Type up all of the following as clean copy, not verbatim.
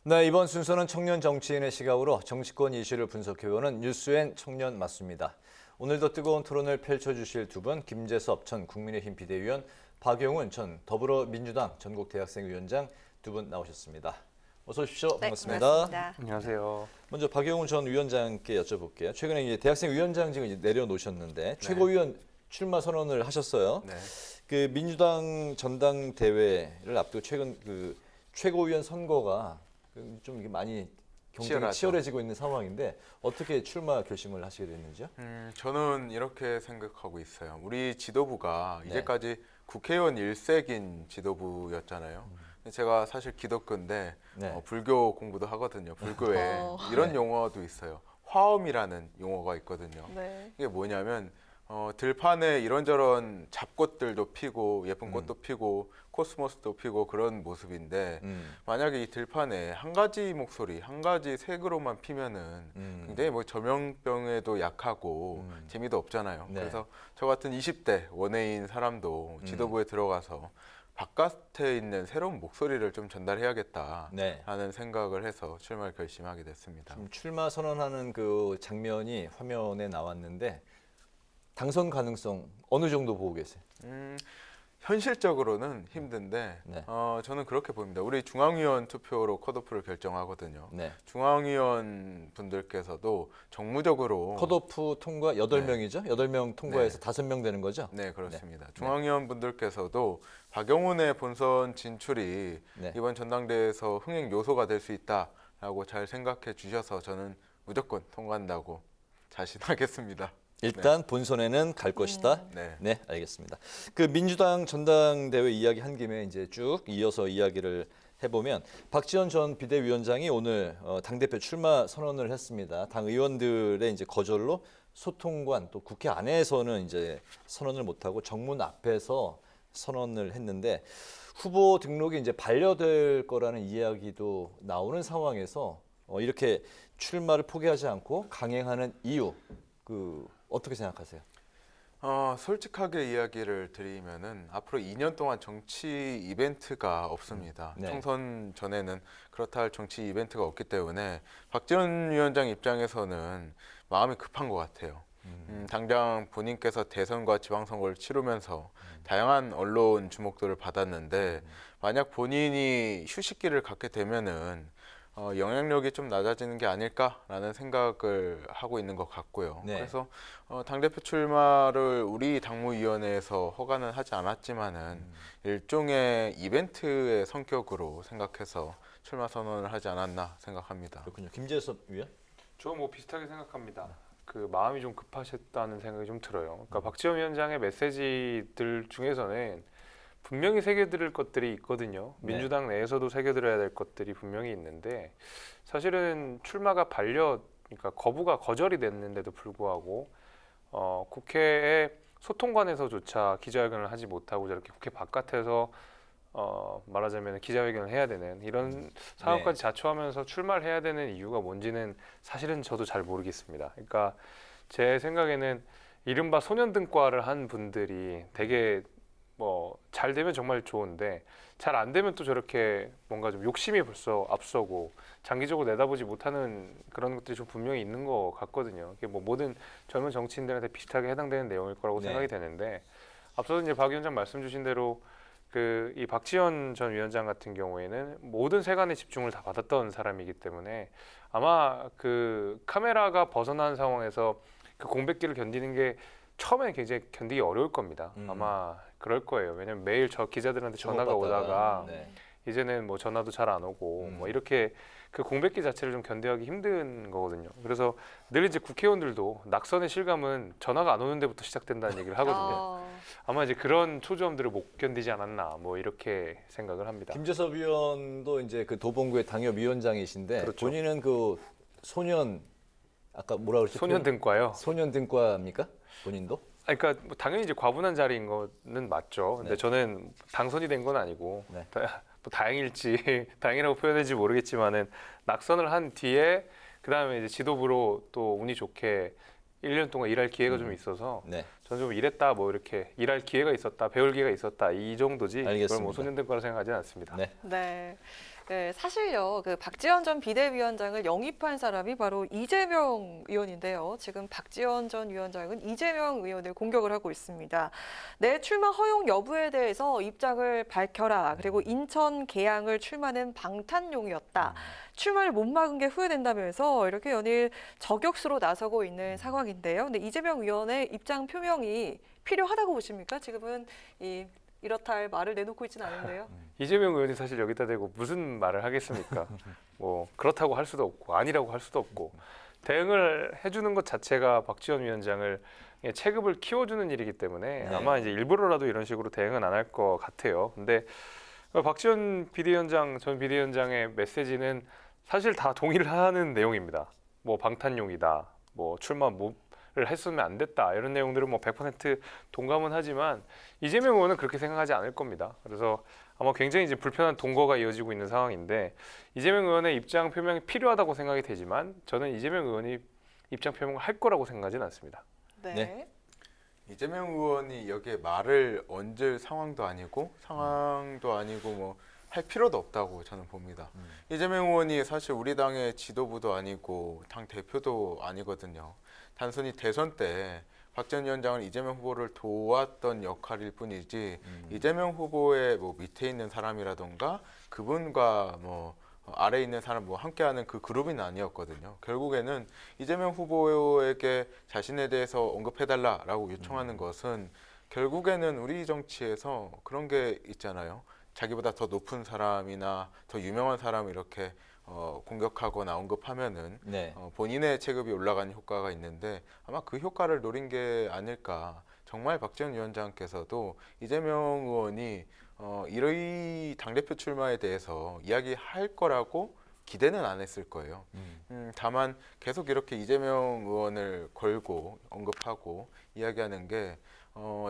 네, 이번 순서는 청년 정치인의 시각으로 정치권 이슈를 분석해보는 뉴스엔 청년 맞습니다. 오늘도 뜨거운 토론을 펼쳐주실 두 분, 김재섭 전 국민의힘 비대위원, 박용훈 전 더불어민주당 전국대학생위원장 두 분 나오셨습니다. 어서 오십시오. 반갑습니다. 반갑습니다. 안녕하세요. 먼저 박용훈 전 위원장께 여쭤볼게요. 최근에 이제 대학생위원장직을 이제 내려놓으셨는데 최고위원 출마 선언을 하셨어요. 네. 그 민주당 전당대회를 앞두고 최근 그 최고위원 선거가 좀 이게 많이 경쟁이 치열해지고 있는 상황인데 어떻게 출마 결심을 하시게 됐는지요? 저는 이렇게 생각하고 있어요. 우리 지도부가 네. 이제까지 국회의원 일색인 지도부였잖아요. 제가 사실 기독교인데 네. 불교 공부도 하거든요. 불교에 이런 용어도 있어요. 화엄이라는 용어가 있거든요. 네. 이게 뭐냐면 들판에 이런저런 잡꽃들도 피고 예쁜 꽃도 피고 코스모스도 피고 그런 모습인데 만약에 이 들판에 한 가지 목소리, 한 가지 색으로만 피면은 굉장히 뭐 조명병에도 약하고 재미도 없잖아요. 네. 그래서 저 같은 20대 원외인 사람도 지도부에 들어가서 바깥에 있는 새로운 목소리를 좀 전달해야겠다라는 네. 생각을 해서 출마를 결심하게 됐습니다. 지금 출마 선언하는 그 장면이 화면에 나왔는데 당선 가능성 어느 정도 보고 계세요? 현실적으로는 힘든데 네. 저는 그렇게 보입니다. 우리 중앙위원 투표로 컷오프를 결정하거든요. 네. 중앙위원 분들께서도 정무적으로 컷오프 통과 8명이죠? 8명 통과해서 네. 5명 되는 거죠? 네, 그렇습니다. 중앙위원 분들께서도 박용훈의 본선 진출이 네. 이번 전당대회에서 흥행 요소가 될 수 있다라고 잘 생각해 주셔서 저는 무조건 통과한다고 자신하겠습니다. 일단 본선에는 갈 것이다. 네. 네, 알겠습니다. 그 민주당 전당대회 이야기 한 김에 이제 쭉 이어서 이야기를 해보면 박지원 전 비대위원장이 오늘 당대표 출마 선언을 했습니다. 당 의원들의 이제 거절로 소통관 또 국회 안에서는 이제 선언을 못하고 정문 앞에서 선언을 했는데 후보 등록이 이제 반려될 거라는 이야기도 나오는 상황에서 이렇게 출마를 포기하지 않고 강행하는 이유 어떻게 생각하세요? 솔직하게 이야기를 드리면은 앞으로 2년 동안 정치 이벤트가 없습니다. 네. 총선 전에는 그렇다 할 정치 이벤트가 없기 때문에 박지원 위원장 입장에서는 마음이 급한 것 같아요. 당장 본인께서 대선과 지방선거를 치르면서 다양한 언론 주목도를 받았는데 만약 본인이 휴식기를 갖게 되면은 영향력이 좀 낮아지는 게 아닐까라는 생각을 하고 있는 것 같고요. 네. 그래서 당대표 출마를 우리 당무위원회에서 허가는 하지 않았지만은 일종의 이벤트의 성격으로 생각해서 출마 선언을 하지 않았나 생각합니다. 그렇군요. 김재섭 위원? 저 뭐 비슷하게 생각합니다. 그 마음이 좀 급하셨다는 생각이 좀 들어요. 그러니까 박지원 위원장의 메시지들 중에서는 분명히 새겨들을 것들이 있거든요. 네. 민주당 내에서도 새겨들어야 될 것들이 분명히 있는데 사실은 출마가 그러니까 거절이 됐는데도 불구하고 국회의 소통관에서조차 기자회견을 하지 못하고 저렇게 국회 바깥에서 말하자면 기자회견을 해야 되는 이런 상황까지 자초하면서 출마를 해야 되는 이유가 뭔지는 사실은 저도 잘 모르겠습니다. 그러니까 제 생각에는 이른바 소년등과를 한 분들이 되게 뭐 잘 되면 정말 좋은데 잘 안 되면 또 저렇게 뭔가 좀 욕심이 벌써 앞서고 장기적으로 내다보지 못하는 그런 것들이 좀 분명히 있는 것 같거든요. 이게 뭐 모든 젊은 정치인들한테 비슷하게 해당되는 내용일 거라고 생각이 되는데 앞서서 이제 박 위원장 말씀 주신 대로 이 박지원 전 위원장 같은 경우에는 모든 세간의 집중을 다 받았던 사람이기 때문에 아마 그 카메라가 벗어난 상황에서 그 공백기를 견디는 게 처음에는 굉장히 견디기 어려울 겁니다. 아마 그럴 거예요. 왜냐면 매일 저 기자들한테 전화가 오다가 이제는 뭐 전화도 잘 안 오고 뭐 이렇게 그 공백기 자체를 좀 견뎌하기 힘든 거거든요. 그래서 늘 이제 국회의원들도 낙선의 실감은 전화가 안 오는 데부터 시작된다는 얘기를 하거든요. 아마 이제 그런 초조함들을 못 견디지 않았나 뭐 이렇게 생각을 합니다. 김재섭 위원도 이제 그 도봉구의 당협위원장이신데 그렇죠. 본인은 그 아까 뭐라 그러셨죠? 소년등과요. 소년등과입니까? 본인도? 그러니까 뭐 당연히 이제 과분한 자리인 거는 맞죠. 근데 저는 당선이 된 건 아니고 네. 뭐 다행일지 다행이라고 표현할지 모르겠지만은 낙선을 한 뒤에 그 다음에 이제 지도부로 또 운이 좋게 1년 동안 일할 기회가 좀 있어서 저는 좀 일했다 뭐 이렇게 일할 기회가 있었다 배울 기회가 있었다 이 정도지 알겠습니다. 그걸 뭐 소년된 거라 생각하지는 않습니다. 네. 네. 네, 사실요, 그 박지원 전 비대위원장을 영입한 사람이 바로 이재명 의원인데요. 지금 박지원 전 위원장은 이재명 의원을 공격을 하고 있습니다. 내 출마 허용 여부에 대해서 입장을 밝혀라. 그리고 인천 계양을 출마는 방탄용이었다. 출마를 못 막은 게 후회된다면서 이렇게 연일 저격수로 나서고 있는 상황인데요. 근데 이재명 의원의 입장 표명이 필요하다고 보십니까? 지금은 이렇다 할 말을 내놓고 있지는 않은데요. 이재명 의원이 사실 여기다 대고 무슨 말을 하겠습니까? 뭐 그렇다고 할 수도 없고 아니라고 할 수도 없고 대응을 해주는 것 자체가 박지원 위원장을 체급을 키워주는 일이기 때문에 네. 아마 이제 일부러라도 이런 식으로 대응은 안 할 것 같아요. 근데 박지원 비대위원장 전 비대위원장의 메시지는 사실 다 동의를 하는 내용입니다. 뭐 방탄용이다, 뭐 출마 를 했으면 안 됐다 이런 내용들은 뭐 100% 동감은 하지만 이재명 의원은 그렇게 생각하지 않을 겁니다. 그래서 아마 굉장히 이제 불편한 동거가 이어지고 있는 상황인데 이재명 의원의 입장 표명이 필요하다고 생각이 되지만 저는 이재명 의원이 입장 표명을 할 거라고 생각하지는 않습니다. 네. 네. 이재명 의원이 여기에 말을 얹을 상황도 아니고 뭐 할 필요도 없다고 저는 봅니다. 이재명 의원이 사실 우리 당의 지도부도 아니고 당 대표도 아니거든요. 단순히 대선 때 박지원 위원장은 이재명 후보를 도왔던 역할일 뿐이지 이재명 후보의 뭐 밑에 있는 사람이라던가 그분과 뭐 아래에 있는 사람 뭐 함께하는 그 그룹은 아니었거든요. 결국에는 이재명 후보에게 자신에 대해서 언급해달라라고 요청하는 것은 결국에는 우리 정치에서 그런 게 있잖아요. 자기보다 더 높은 사람이나 더 유명한 사람을 이렇게 공격하거나 언급하면은 네. 본인의 체급이 올라가는 효과가 있는데 아마 그 효과를 노린 게 아닐까. 정말 박지원 위원장께서도 이재명 의원이 이 당대표 출마에 대해서 이야기할 거라고 기대는 안 했을 거예요. 다만 계속 이렇게 이재명 의원을 걸고 언급하고 이야기하는 게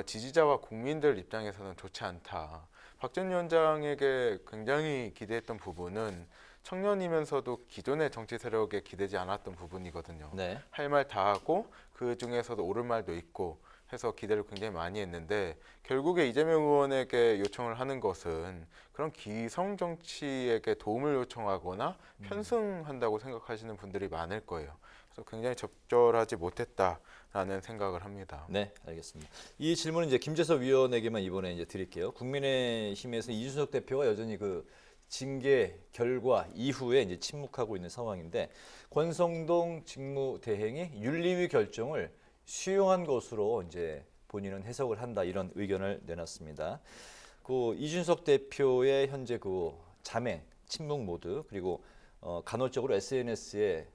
지지자와 국민들 입장에서는 좋지 않다. 박지원 위원장에게 굉장히 기대했던 부분은 청년이면서도 기존의 정치 세력에 기대지 않았던 부분이거든요. 네. 할 말 다 하고 그 중에서도 옳은 말도 있고 해서 기대를 굉장히 많이 했는데 결국에 이재명 의원에게 요청을 하는 것은 그런 기성 정치에게 도움을 요청하거나 편승한다고 생각하시는 분들이 많을 거예요. 그래서 굉장히 적절하지 못했다라는 생각을 합니다. 네, 알겠습니다. 이 질문은 이제 김재섭 위원에게만 이번에 이제 드릴게요. 국민의힘에서 이준석 대표가 여전히 그 징계 결과 이후에 이제 침묵하고 있는 상황인데 권성동 직무대행이 윤리위 결정을 수용한 것으로 이제 본인은 해석을 한다 이런 의견을 내놨습니다. 그 이준석 대표의 현재 그 자맹, 침묵 모드 그리고 간헐적으로 SNS에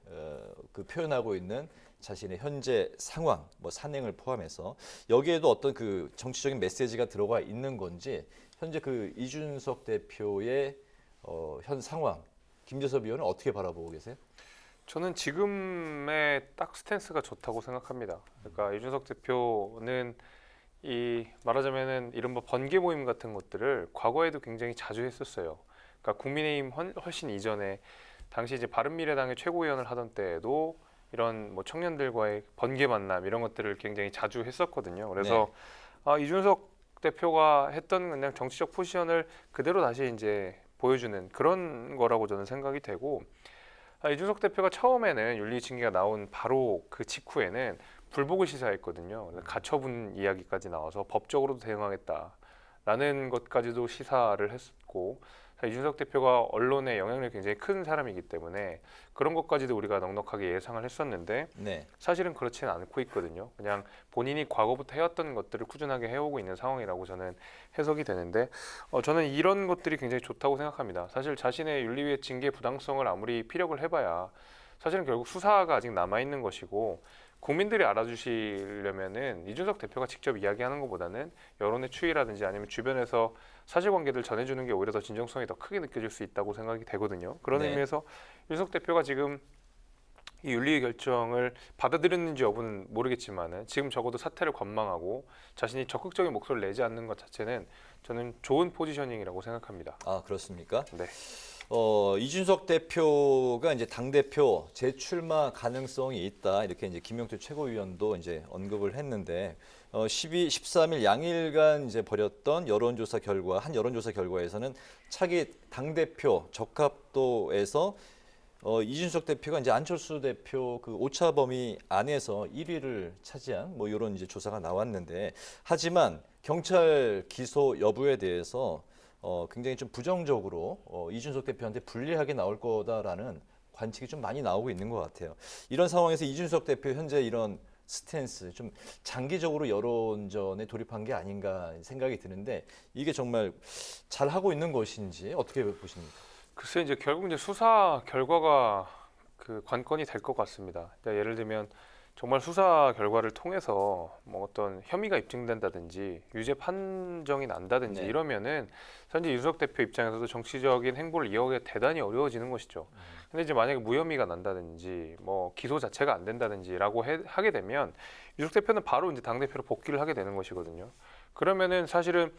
그 표현하고 있는 자신의 현재 상황, 뭐 산행을 포함해서 여기에도 어떤 그 정치적인 메시지가 들어가 있는 건지 현재 그 이준석 대표의 현 상황, 김재섭 의원은 어떻게 바라보고 계세요? 저는 지금의 딱 스탠스가 좋다고 생각합니다. 그러니까 이준석 대표는 이 말하자면은 이른바 번개 모임 같은 것들을 과거에도 굉장히 자주 했었어요. 그러니까 국민의힘 훨씬 이전에 당시 이제 바른미래당의 최고위원을 하던 때에도 이런 뭐 청년들과의 번개 만남 이런 것들을 굉장히 자주 했었거든요. 그래서 이준석 대표가 했던 그냥 정치적 포지션을 그대로 다시 이제 보여주는 그런 거라고 저는 생각이 되고 이준석 대표가 처음에는 윤리 징계가 나온 바로 그 직후에는 불복을 시사했거든요. 가처분 이야기까지 나와서 법적으로도 대응하겠다라는 것까지도 시사를 했고 이준석 대표가 언론에 영향력이 굉장히 큰 사람이기 때문에 그런 것까지도 우리가 넉넉하게 예상을 했었는데 네. 사실은 그렇지는 않고 있거든요. 그냥 본인이 과거부터 해왔던 것들을 꾸준하게 해오고 있는 상황이라고 저는 해석이 되는데 저는 이런 것들이 굉장히 좋다고 생각합니다. 사실 자신의 윤리위의 징계 부당성을 아무리 피력을 해봐야 사실은 결국 수사가 아직 남아있는 것이고 국민들이 알아주시려면은 이준석 대표가 직접 이야기하는 것보다는 여론의 추이라든지 아니면 주변에서 사실관계들 전해주는 게 오히려 더 진정성이 더 크게 느껴질 수 있다고 생각이 되거든요. 그런 네. 의미에서 이준석 대표가 지금 이 윤리의 결정을 받아들였는지 여부는 모르겠지만은 지금 적어도 사퇴를 관망하고 자신이 적극적인 목소리를 내지 않는 것 자체는 저는 좋은 포지셔닝이라고 생각합니다. 아, 그렇습니까? 네. 이준석 대표가 이제 당 대표 재출마 가능성이 있다 이렇게 이제 김용태 최고위원도 이제 언급을 했는데 13일 양일간 이제 벌였던 여론조사 결과 한 여론조사 결과에서는 차기 당 대표 적합도에서 이준석 대표가 이제 안철수 대표 그 오차 범위 안에서 1위를 차지한 뭐 이런 이제 조사가 나왔는데 하지만 경찰 기소 여부에 대해서 굉장히 좀 부정적으로 이준석 대표한테 불리하게 나올 거다라는 관측이 좀 많이 나오고 있는 것 같아요. 이런 상황에서 이준석 대표 현재 이런 스탠스 좀 장기적으로 여론전에 돌입한 게 아닌가 생각이 드는데 이게 정말 잘 하고 있는 것인지 어떻게 보십니까? 글쎄 이제 결국 이제 수사 결과가 그 관건이 될 것 같습니다. 그러니까 예를 들면 정말 수사 결과를 통해서 뭐 어떤 혐의가 입증된다든지 유죄 판정이 난다든지 네. 이러면은 현재 이준석 대표 입장에서도 정치적인 행보를 이어가기가 대단히 어려워지는 것이죠. 근데 이제 만약에 무혐의가 난다든지 뭐 기소 자체가 안 된다든지라고 하게 되면 이준석 대표는 바로 이제 당 대표로 복귀를 하게 되는 것이거든요. 그러면은 사실은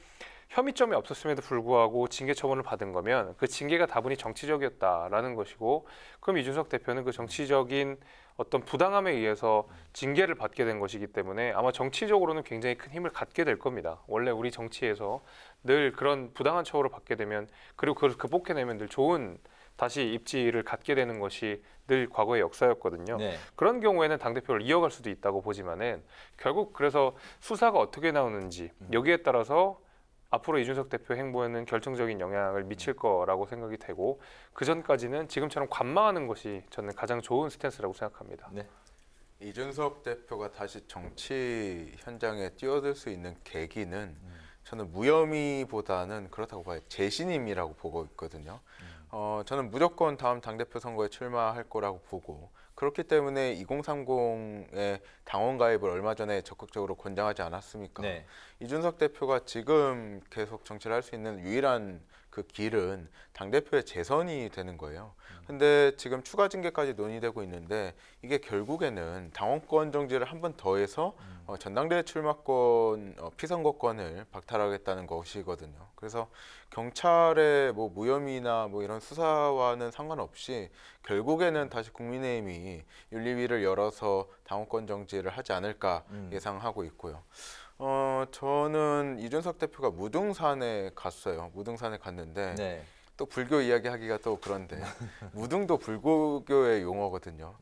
혐의점이 없었음에도 불구하고 징계 처분을 받은 거면 그 징계가 다분히 정치적이었다라는 것이고, 그럼 이준석 대표는 그 정치적인 어떤 부당함에 의해서 징계를 받게 된 것이기 때문에 아마 정치적으로는 굉장히 큰 힘을 갖게 될 겁니다. 원래 우리 정치에서 늘 그런 부당한 처우를 받게 되면, 그리고 그걸 극복해내면 늘 좋은 다시 입지를 갖게 되는 것이 늘 과거의 역사였거든요. 네. 그런 경우에는 당대표를 이어갈 수도 있다고 보지만은 결국 그래서 수사가 어떻게 나오는지 여기에 따라서 앞으로 이준석 대표 행보에는 결정적인 영향을 미칠 거라고 생각이 되고, 그 전까지는 지금처럼 관망하는 것이 저는 가장 좋은 스탠스라고 생각합니다. 네. 이준석 대표가 다시 정치 현장에 뛰어들 수 있는 계기는 저는 무혐의보다는 그렇다고 봐요. 재신임이라고 보고 있거든요. 저는 무조건 다음 당대표 선거에 출마할 거라고 보고, 그렇기 때문에 2030의 당원 가입을 얼마 전에 적극적으로 권장하지 않았습니까? 네. 이준석 대표가 지금 계속 정치를 할 수 있는 유일한 그 길은 당대표의 재선이 되는 거예요. 근데 지금 추가 징계까지 논의되고 있는데 이게 결국에는 당원권 정지를 한 번 더 해서 전당대회 출마권, 피선거권을 박탈하겠다는 것이거든요. 그래서 경찰의 뭐 무혐의나 뭐 이런 수사와는 상관없이 결국에는 다시 국민의힘이 윤리위를 열어서 당원권 정지를 하지 않을까 예상하고 있고요. 저는 이준석 대표가 무등산에 갔어요. 무등산에 갔는데 네. 또 불교 이야기하기가 또 그런데 무등도 불교의 용어거든요.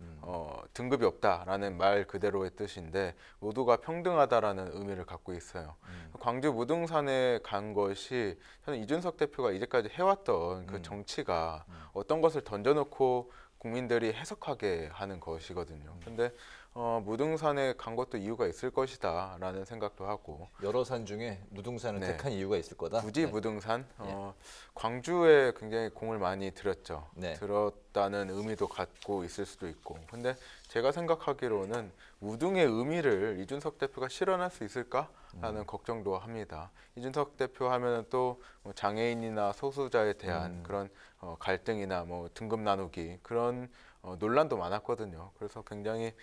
등급이 없다라는 말 그대로의 뜻인데 모두가 평등하다라는 의미를 갖고 있어요. 광주 무등산에 간 것이 저는 이준석 대표가 이제까지 해왔던 그 정치가 어떤 것을 던져놓고 국민들이 해석하게 하는 것이거든요. 근데 무등산에 간 것도 이유가 있을 것이다 라는 생각도 하고, 여러 산 중에 무등산을 네. 택한 이유가 있을 거다. 굳이 네. 무등산? 예. 광주에 굉장히 공을 많이 들였죠. 네. 들었다는 의미도 갖고 있을 수도 있고. 근데 제가 생각하기로는 무등의 의미를 이준석 대표가 실현할 수 있을까라는 걱정도 합니다. 이준석 대표 하면은 또뭐 장애인이나 소수자에 대한 그런 갈등이나 뭐 등급 나누기 그런 논란도 많았거든요. 그래서 굉장히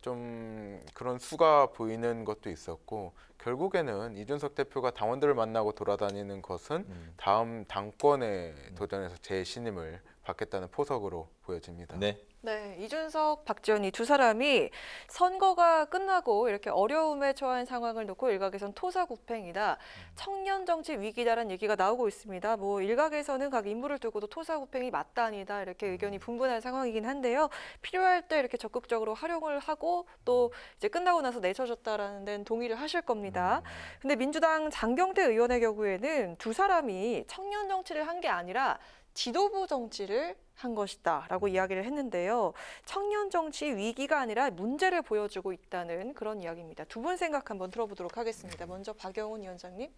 좀 그런 수가 보이는 것도 있었고, 결국에는 이준석 대표가 당원들을 만나고 돌아다니는 것은 다음 당권에 도전해서 재신임을 받겠다는 포석으로 보여집니다. 네. 네, 이준석, 박지원 이 두 사람이 선거가 끝나고 이렇게 어려움에 처한 상황을 놓고 일각에선 토사구팽이다, 청년 정치 위기다라는 얘기가 나오고 있습니다. 뭐 일각에서는 각 인물을 두고도 토사구팽이 맞다 아니다 이렇게 의견이 분분한 상황이긴 한데요. 필요할 때 이렇게 적극적으로 활용을 하고 또 이제 끝나고 나서 내쳐졌다라는 데는 동의를 하실 겁니다. 근데 민주당 장경태 의원의 경우에는 두 사람이 청년 정치를 한 게 아니라 지도부 정치를 한 것이다라고 이야기를 했는데요. 청년 정치 위기가 아니라 문제를 보여주고 있다는 그런 이야기입니다. 두 분 생각 한번 들어보도록 하겠습니다. 먼저 박영훈 위원장님.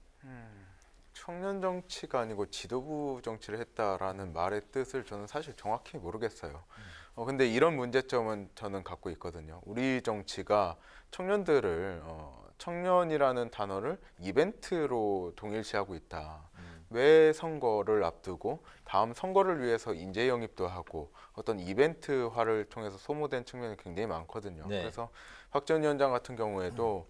청년 정치가 아니고 지도부 정치를 했다라는 말의 뜻을 저는 사실 정확히 모르겠어요. 근데 이런 문제점은 저는 갖고 있거든요. 우리 정치가 청년들을 청년이라는 단어를 이벤트로 동일시하고 있다. 왜 선거를 앞두고 다음 선거를 위해서 인재 영입도 하고 어떤 이벤트화를 통해서 소모된 측면이 굉장히 많거든요. 네. 그래서 박지원 위원장 같은 경우에도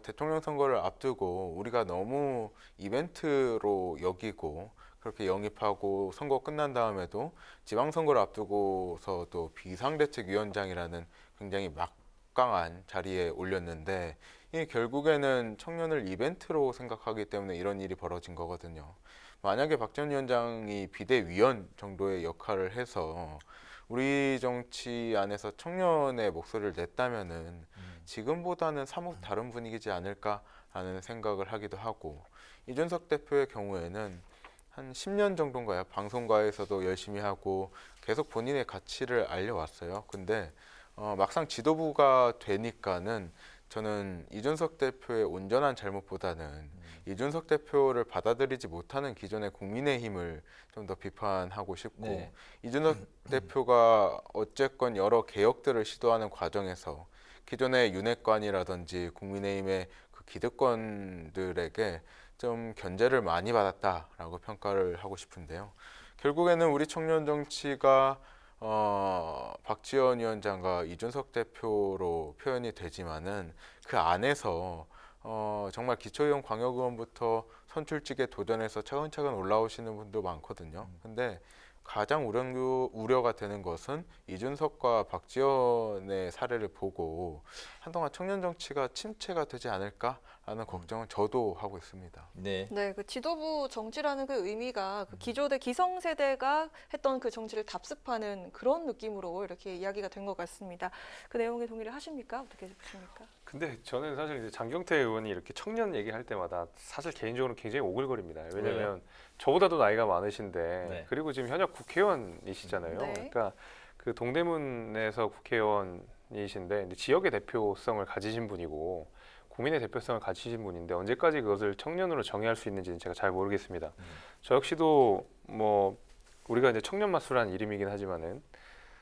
대통령 선거를 앞두고 우리가 너무 이벤트로 여기고 그렇게 영입하고 선거 끝난 다음에도 지방선거를 앞두고서도 비상대책위원장이라는 굉장히 막강한 자리에 올렸는데 이 결국에는 청년을 이벤트로 생각하기 때문에 이런 일이 벌어진 거거든요. 만약에 박 전 위원장이 비대위원 정도의 역할을 해서 우리 정치 안에서 청년의 목소리를 냈다면은 지금보다는 사뭇 다른 분위기지 않을까라는 생각을 하기도 하고, 이준석 대표의 경우에는 한 10년 정도인가요? 방송가에서도 열심히 하고 계속 본인의 가치를 알려왔어요. 근데 막상 지도부가 되니까는 저는 이준석 대표의 온전한 잘못보다는 이준석 대표를 받아들이지 못하는 기존의 국민의힘을 좀 더 비판하고 싶고, 네. 이준석 대표가 어쨌건 여러 개혁들을 시도하는 과정에서 기존의 윤핵관이라든지 국민의힘의 그 기득권들에게 좀 견제를 많이 받았다라고 평가를 하고 싶은데요. 결국에는 우리 청년 정치가 박지원 위원장과 이준석 대표로 표현이 되지만은 그 안에서 정말 기초의원 광역의원부터 선출직에 도전해서 차근차근 올라오시는 분도 많거든요. 근데 가장 우려가 되는 것은 이준석과 박지원의 사례를 보고 한동안 청년 정치가 침체가 되지 않을까라는 걱정은 저도 하고 있습니다. 네. 네, 그 지도부 정치라는 그 의미가 그 기존의 기성세대가 했던 그 정치를 답습하는 그런 느낌으로 이렇게 이야기가 된 것 같습니다. 그 내용에 동의를 하십니까? 어떻게 보십니까? 근데 저는 사실 이제 장경태 의원이 이렇게 청년 얘기할 때마다 사실 개인적으로 굉장히 오글거립니다. 왜냐하면 저보다도 나이가 많으신데 네. 그리고 지금 현역 국회의원이시잖아요. 네. 그러니까 그 동대문에서 국회의원이신데 이제 지역의 대표성을 가지신 분이고 국민의 대표성을 가지신 분인데 언제까지 그것을 청년으로 정의할 수 있는지는 제가 잘 모르겠습니다. 저 역시도 뭐 우리가 이제 청년 마수라는 이름이긴 하지만은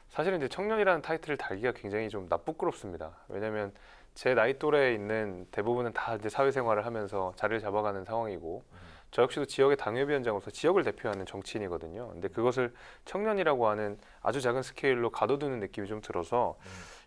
사실은 이제 청년이라는 타이틀을 달기가 굉장히 좀 나쁘끄럽습니다. 왜냐하면 제 나이 또래에 있는 대부분은 다 이제 사회생활을 하면서 자리를 잡아가는 상황이고 저 역시도 지역의 당협위원장으로서 지역을 대표하는 정치인이거든요. 근데 그것을 청년이라고 하는 아주 작은 스케일로 가둬두는 느낌이 좀 들어서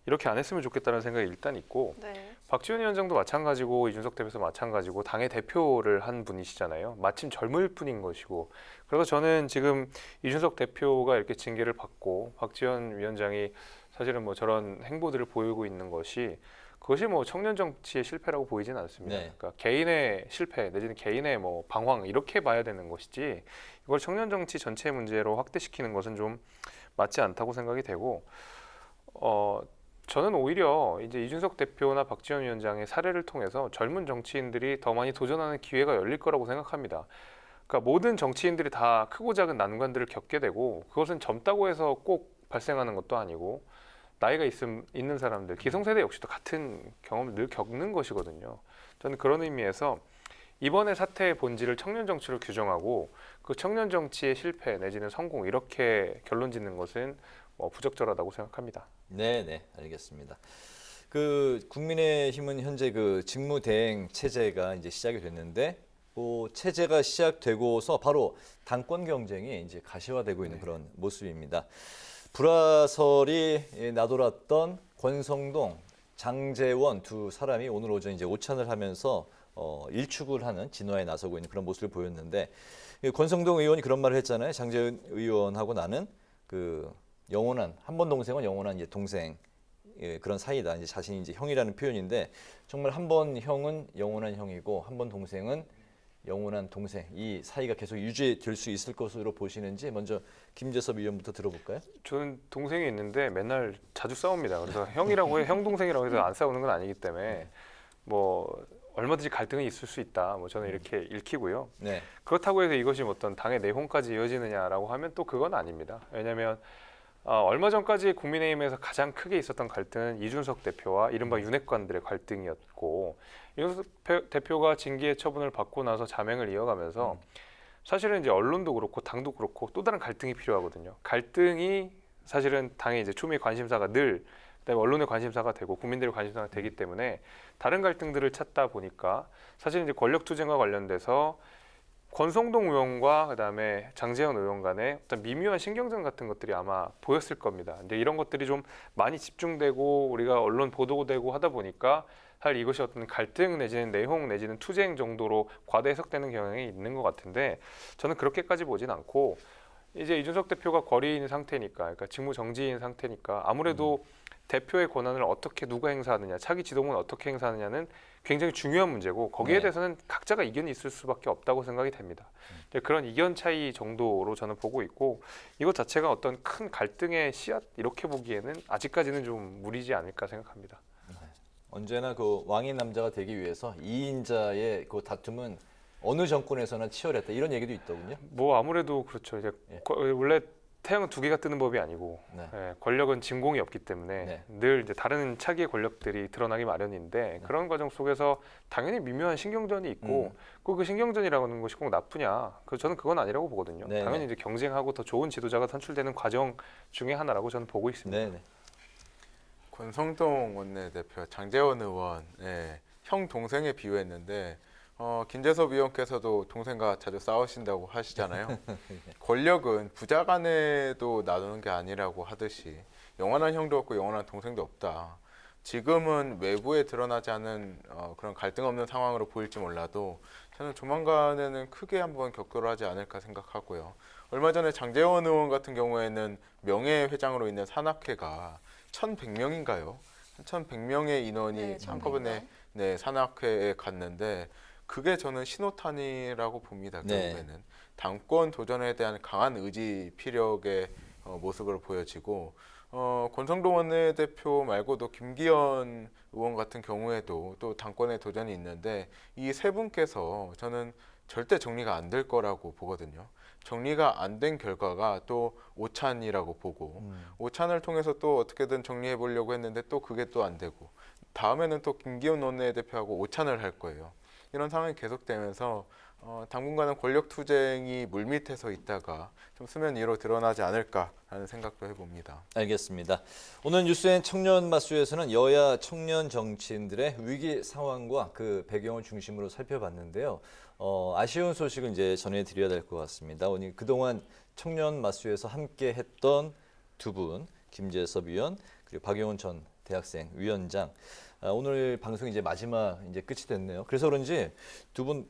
이렇게 안 했으면 좋겠다는 생각이 일단 있고, 네. 박지원 위원장도 마찬가지고 이준석 대표도 마찬가지고 당의 대표를 한 분이시잖아요. 마침 젊을 뿐인 것이고, 그래서 저는 지금 이준석 대표가 이렇게 징계를 받고 박지원 위원장이 사실은 뭐 저런 행보들을 보이고 있는 것이 그것이 뭐 청년 정치의 실패라고 보이지는 않습니다. 네. 그러니까 개인의 실패 내지는 개인의 뭐 방황 이렇게 봐야 되는 것이지 이걸 청년 정치 전체의 문제로 확대시키는 것은 좀 맞지 않다고 생각이 되고, 저는 오히려 이제 이준석 대표나 박지원 위원장의 사례를 통해서 젊은 정치인들이 더 많이 도전하는 기회가 열릴 거라고 생각합니다. 그러니까 모든 정치인들이 다 크고 작은 난관들을 겪게 되고 그것은 젊다고 해서 꼭 발생하는 것도 아니고 나이가 있는 사람들, 기성세대 역시도 같은 경험을 늘 겪는 것이거든요. 저는 그런 의미에서 이번의 사태의 본질을 청년 정치로 규정하고 그 청년 정치의 실패 내지는 성공 이렇게 결론 짓는 것은 부적절하다고 생각합니다. 네, 네, 알겠습니다. 그 국민의힘은 현재 그 직무대행 체제가 이제 시작이 됐는데, 그 체제가 시작되고서 바로 당권 경쟁이 이제 가시화되고 있는 그런 모습입니다. 불화설이 나돌았던 권성동, 장제원 두 사람이 오늘 오전 이제 오찬을 하면서 일축을 하는 진화에 나서고 있는 그런 모습을 보였는데, 권성동 의원이 그런 말을 했잖아요. 장제원 의원하고 나는 그 영원한 한 번 동생은 영원한 이제 동생 그런 사이다. 이제 자신이 이제 형이라는 표현인데 정말 한 번 형은 영원한 형이고 한 번 동생은 영원한 동생, 이 사이가 계속 유지될 수 있을 것으로 보시는지 먼저 김재섭 의원부터 들어볼까요? 저는 동생이 있는데 맨날 자주 싸웁니다. 그래서 형이라고 해, 형 동생이라고 해서 안 싸우는 건 아니기 때문에 뭐 얼마든지 갈등이 있을 수 있다. 뭐 저는 이렇게 읽히고요. 네. 그렇다고 해서 이것이 어떤 당의 내홍까지 이어지느냐라고 하면 또 그건 아닙니다. 왜냐하면 얼마 전까지 국민의힘에서 가장 크게 있었던 갈등은 이준석 대표와 이른바 윤핵관들의 갈등이었고, 이준석 대표가 징계 처분을 받고 나서 자맹을 이어가면서 사실은 이제 언론도 그렇고 당도 그렇고 또 다른 갈등이 필요하거든요. 갈등이 사실은 당의 이제 초미의 관심사가 늘 그다음에 언론의 관심사가 되고 국민들의 관심사가 되기 때문에 다른 갈등들을 찾다 보니까 사실 이제 권력 투쟁과 관련돼서 권성동 의원과 그다음에 장제원 의원 간의 어떤 미묘한 신경전 같은 것들이 아마 보였을 겁니다. 근데 이런 것들이 좀 많이 집중되고 우리가 언론 보도되고 하다 보니까 사실 이것이 어떤 갈등 내지는 내홍 내지는 투쟁 정도로 과대 해석되는 경향이 있는 것 같은데 저는 그렇게까지 보진 않고 이제 이준석 대표가 거리인 상태니까, 그러니까 직무 정지인 상태니까 아무래도 대표의 권한을 어떻게 누가 행사하느냐, 차기 지도부는 어떻게 행사하느냐는 굉장히 중요한 문제고 거기에 네. 대해서는 각자가 이견이 있을 수밖에 없다고 생각이 됩니다. 근데 그런 이견 차이 정도로 저는 보고 있고 이것 자체가 어떤 큰 갈등의 씨앗 이렇게 보기에는 아직까지는 좀 무리지 않을까 생각합니다. 언제나 그 왕의 남자가 되기 위해서 2인자의 그 다툼은 어느 정권에서나 치열했다 이런 얘기도 있더군요. 뭐 아무래도 그렇죠. 이제 예. 원래 태양은 두 개가 뜨는 법이 아니고 네. 권력은 진공이 없기 때문에 네. 늘 이제 다른 차기의 권력들이 드러나기 마련인데 그런 과정 속에서 당연히 미묘한 신경전이 있고 그 신경전이라는 것이 꼭 나쁘냐? 저는 그건 아니라고 보거든요. 네, 당연히 네. 이제 경쟁하고 더 좋은 지도자가 선출되는 과정 중에 하나라고 저는 보고 있습니다. 네, 네. 권성동 원내대표, 장제원 의원, 형 동생에 비유했는데 김재섭 의원께서도 동생과 자주 싸우신다고 하시잖아요. 권력은 부자 간에도 나누는 게 아니라고 하듯이 영원한 형도 없고 영원한 동생도 없다. 지금은 외부에 드러나지 않은 그런 갈등 없는 상황으로 보일지 몰라도 저는 조만간에는 크게 한번 격돌하지 않을까 생각하고요. 얼마 전에 장제원 의원 같은 경우에는 명예회장으로 있는 산악회가 1,100명인가요? 1,100명의 인원이 네, 한꺼번에 산악회에 갔는데 그게 저는 신호탄이라고 봅니다. 네. 결국에는 당권 도전에 대한 강한 의지 피력의 모습으로 보여지고 권성동 원내대표 말고도 김기현 의원 같은 경우에도 또 당권에 도전이 있는데 이 세 분께서 저는 절대 정리가 안 될 거라고 보거든요. 정리가 안 된 결과가 또 오찬이라고 보고 오찬을 통해서 또 어떻게든 정리해 보려고 했는데 또 그게 또 안 되고 다음에는 또 김기현 원내대표하고 오찬을 할 거예요. 이런 상황이 계속되면서 당분간은 권력 투쟁이 물밑에서 있다가 좀 수면 위로 드러나지 않을까라는 생각도 해봅니다. 알겠습니다. 오늘 뉴스엔 청년 마수에서는 여야 청년 정치인들의 위기 상황과 그 배경을 중심으로 살펴봤는데요. 아쉬운 소식을 이제 전해드려야 될 것 같습니다. 오늘 그동안 청년 마수에서 함께 했던 두 분, 김재섭 위원 그리고 박용훈 전 대학생 위원장. 오늘 방송이 이제 마지막 이제 끝이 됐네요. 그래서 그런지 두 분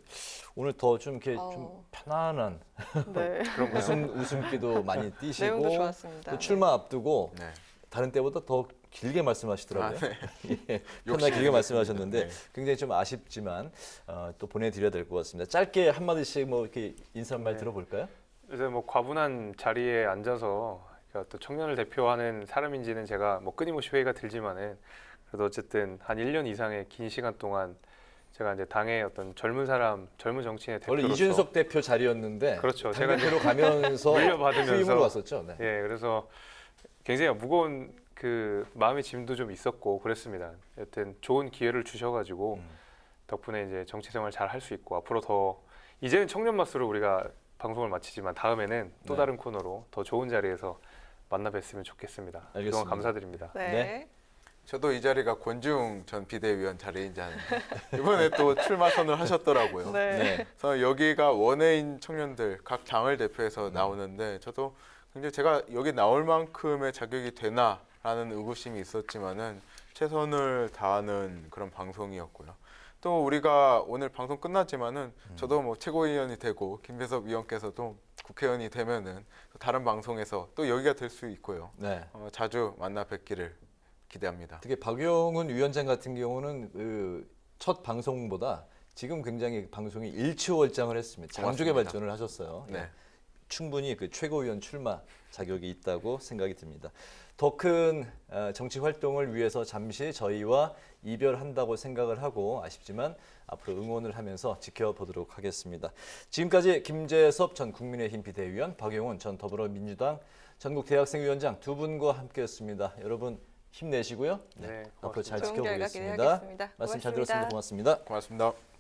오늘 더 좀 이렇게 좀 편안한 네. 웃음기도 많이 내용도 띄시고 좋았습니다. 또 출마 앞두고 네. 다른 때보다 더 길게 말씀하시더라고요. 예, 편하게 욕심이 길게 말씀하셨는데 네. 굉장히 좀 아쉽지만 또 보내드려야 될 것 같습니다. 짧게 한 마디씩 뭐 이렇게 인사 한 말 네. 들어볼까요? 이제 뭐 과분한 자리에 앉아서 그러니까 또 청년을 대표하는 사람인지는 제가 뭐 끊임없이 회의가 들지만은 그래도 어쨌든 한 1년 이상의 긴 시간 동안 제가 이제 당의 어떤 젊은 정치인의 원래 대표로서 이준석 대표 자리였는데 그렇죠. 제가 당대표로 가면서 물려받으면서 후임으로 왔었죠. 네. 예, 그래서 굉장히 무거운 그 마음의 짐도 좀 있었고 그랬습니다. 여튼 좋은 기회를 주셔가지고 덕분에 이제 정치 생활 잘 할 수 있고 앞으로 더 이제는 청년 맛으로 우리가 방송을 마치지만 다음에는 또 네. 다른 코너로 더 좋은 자리에서 만나 뵀으면 좋겠습니다. 알겠습니다. 그동안 감사드립니다. 네. 네. 저도 이 자리가 권지웅 전 비대위원 자리인지 아는데 이번에 또 출마 선을 하셨더라고요. 네. 네. 그래서 여기가 원외인 청년들 각 당을 대표해서 나오는데 저도 굉장히 제가 여기 나올 만큼의 자격이 되나라는 의구심이 있었지만은 최선을 다하는 그런 방송이었고요. 또 우리가 오늘 방송 끝났지만은 저도 뭐 최고위원이 되고 김재섭 위원께서도 국회의원이 되면은 또 다른 방송에서 또 여기가 될 수 있고요. 네. 자주 만나 뵙기를 기대합니다. 특히 박용훈 위원장 같은 경우는 그 첫 방송보다 지금 굉장히 방송이 일취월장을 했습니다. 장족의 고맙습니다. 발전을 하셨어요. 네. 충분히 그 최고위원 출마 자격이 있다고 생각이 듭니다. 더 큰 정치 활동을 위해서 잠시 저희와 이별한다고 생각을 하고 아쉽지만 앞으로 응원을 하면서 지켜보도록 하겠습니다. 지금까지 김재섭 전 국민의힘 비대위원, 박용훈 전 더불어민주당 전국대학생위원장 두 분과 함께했습니다. 여러분 힘내시고요. 네, 앞으로 잘 좋은 결과 지켜보겠습니다. 기대하겠습니다. 말씀 잘 고맙습니다. 들었습니다. 고맙습니다. 고맙습니다.